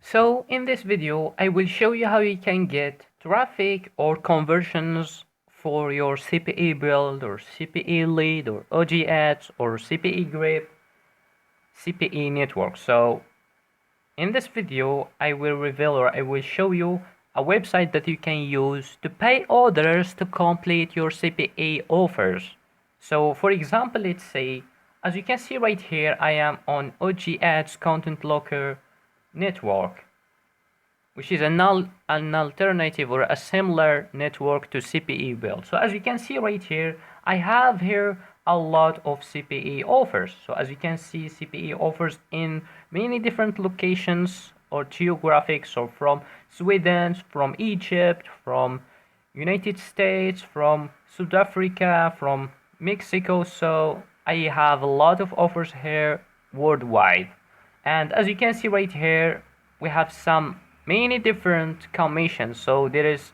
So in this video, I will show you how you can get traffic or conversions for your CPA build or CPA lead or OG ads or CPA grip, CPA network. So in this video, I will reveal or I will show you a website that you can use to pay others to complete your CPA offers. So for example, let's say, as you can see right here, I am on OG ads content locker network, which is an alternative or a similar network to CPA build. So as you can see right here, I have here a lot of CPA offers. So as you can see, CPA offers in many different locations or geographics, or from Sweden, from Egypt, from United States, from South Africa, from Mexico. So I have a lot of offers here worldwide. And as you can see right here, we have some many different commissions. So there is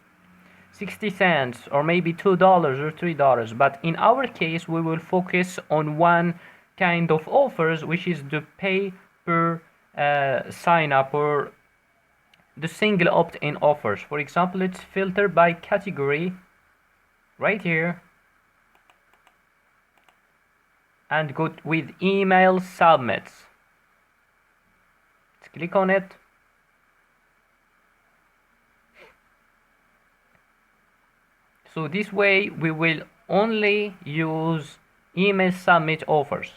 60 cents or maybe $2 or $3, but in our case we will focus on one kind of offers, which is the pay per sign up or the single opt-in offers. For example, let's filter by category right here and go with email submits. Let's click on it. So this way we will only use email submit offers.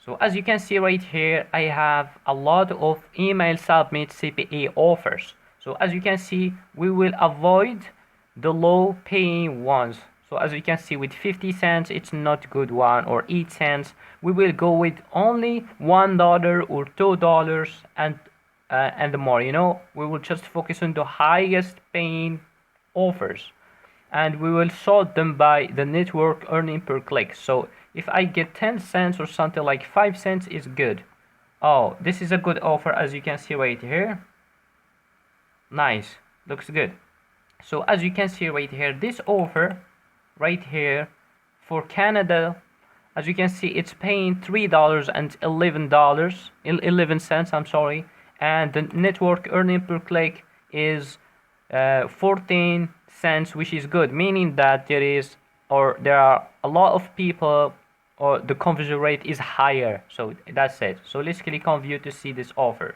So as you can see right here, I have a lot of email submit CPA offers. So as you can see, we will avoid the low paying ones. So as you can see, with 50 cents, it's not good one, or 8 cents. We will go with only $1 or $2 and more. We will just focus on the highest paying offers, and we will sort them by the network earning per click. So if I get 10 cents or something like 5 cents is good. Oh, this is a good offer, as you can see right here. Nice, looks good. So as you can see right here, this offer right here for Canada, as you can see, it's paying $3.11, I'm sorry, and the network earning per click is 14 cents, which is good, meaning that there are a lot of people, or the conversion rate is higher. So that's it. So let's click on view to see this offer.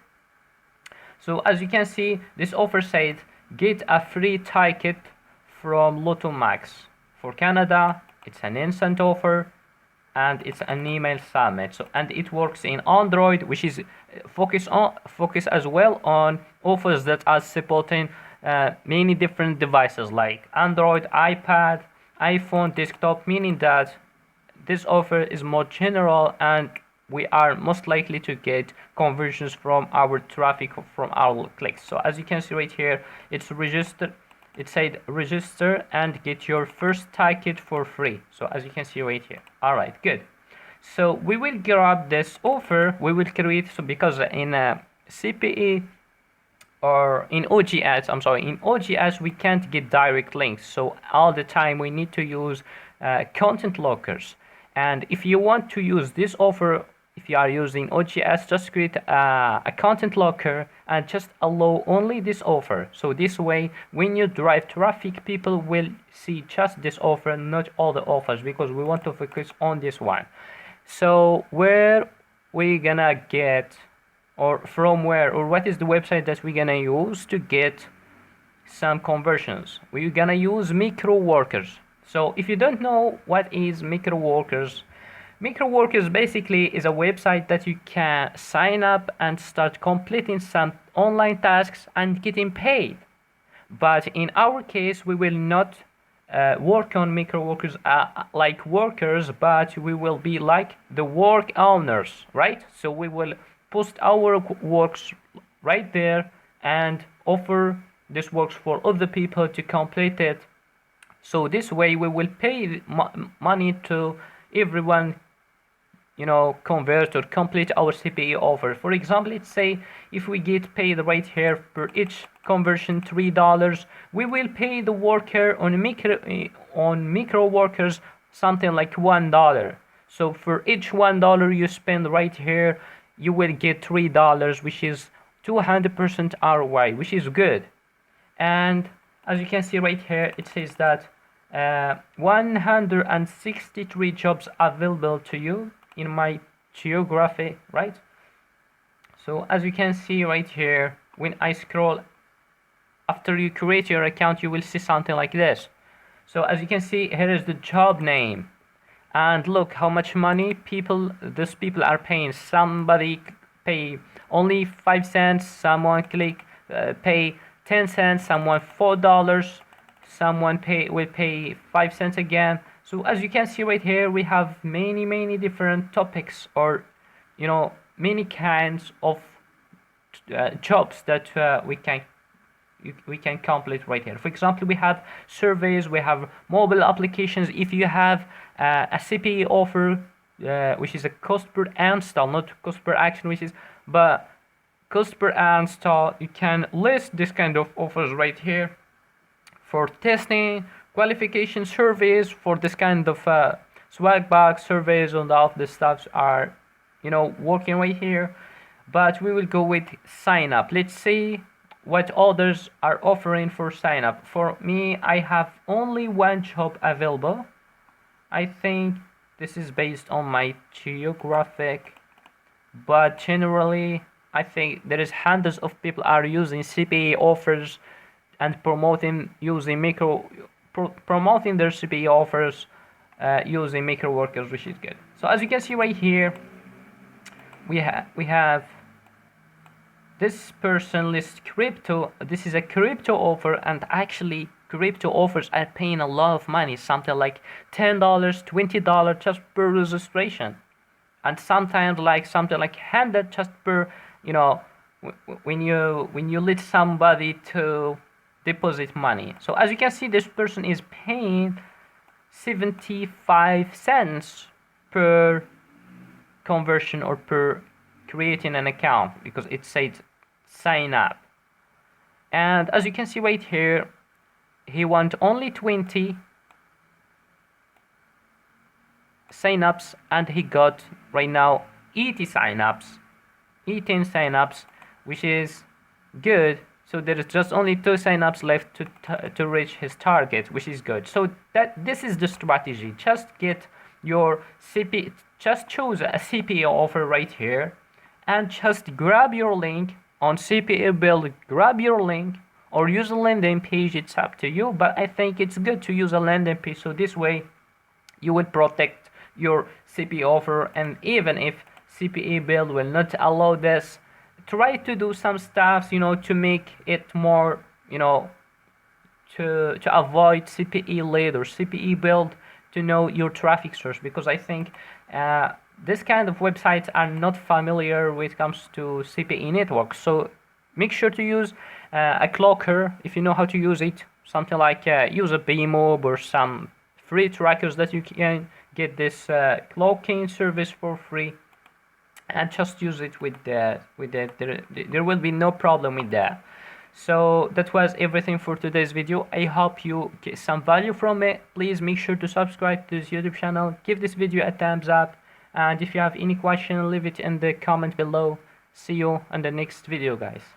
So as you can see, this offer said get a free ticket from Lotto Max. For Canada, it's an instant offer, and it's an email submit. So, and it works in Android, which is focus as well on offers that are supporting many different devices like Android, iPad, iPhone, desktop, meaning that this offer is more general, and we are most likely to get conversions from our traffic, from our clicks. So as you can see right here, it's registered. It said register and get your first ticket for free. So as you can see right here. All right, good. So we will grab this offer. We will create, so because in CPA or in OG ads, in OG ads we can't get direct links. So all the time we need to use content lockers. And if you want to use this offer, if you are using OG ads, just create a content locker and just allow only this offer. So this way, when you drive traffic, people will see just this offer, not all the offers, because we want to focus on this one. So where we gonna get, or from where, or what is the website that we're gonna use to get some conversions? We're gonna use Microworkers. So if you don't know what is Microworkers basically is a website that you can sign up and start completing some online tasks and getting paid. But in our case, we will not work on Microworkers like workers, but we will be like the work owners, right? So we will post our works right there and offer this works for other people to complete it. So this way we will pay money to everyone, convert or complete our CPA offer. For example, let's say if we get paid right here per each conversion $3, we will pay the worker on Microworkers something like $1. So for each $1 you spend right here, you will get $3, which is 200% ROI, which is good. And as you can see right here, it says that 163 jobs available to you in my geography, right? So as you can see right here, when I scroll, after you create your account, you will see something like this. So as you can see, here is the job name, and look how much money these people are paying. Somebody pay only 5 cents, someone pay 10 cents, someone $4, someone will pay 5 cents again. So as you can see right here, we have many different topics, or many kinds of jobs that we can complete right here. For example, we have surveys, we have mobile applications. If you have a CPA offer, which is a cost per install, not cost per action, but cost per install, you can list this kind of offers right here. For testing, qualification surveys, for this kind of swag bag surveys, and all of the stuffs are working right here. But we will go with sign up. Let's see what others are offering for sign up. For me, I have only one job available. I think this is based on my geographic, but generally I think there is hundreds of people are using CPA offers and promoting their CPA offers using micro workers, which is good. So as you can see right here, we have this person lists crypto. This is a crypto offer, and actually crypto offers are paying a lot of money, something like $10, $20 just per registration, and sometimes something like 100 just per when you lead somebody to deposit money. So as you can see, this person is paying 75 cents per conversion, or per creating an account, because it says sign up. And as you can see right here, he wants only 20 sign-ups, and he got right now 18 sign-ups, which is good. So there is just only 2 sign-ups left to reach his target, which is good. So this is the strategy. Just get your CPA, just choose a CPA offer right here, and just grab your link on CPABuild, grab your link, or use a landing page. It's up to you, but I think it's good to use a landing page, so this way you will protect your CPA offer. And even if CPABuild will not allow this, try to do some stuff to make it more to avoid CPA lead or CPABuild to know your traffic source, because I think this kind of websites are not familiar when it comes to CPA networks. So make sure to use a clocker if you know how to use it. Something like use a BMob or some free trackers that you can get this clocking service for free, and just use it with that. There will be no problem with that. So that was everything for today's video. I hope you get some value from it. Please make sure to subscribe to this YouTube channel, give this video a thumbs up, and if you have any question, leave it in the comment below. See you in the next video, guys.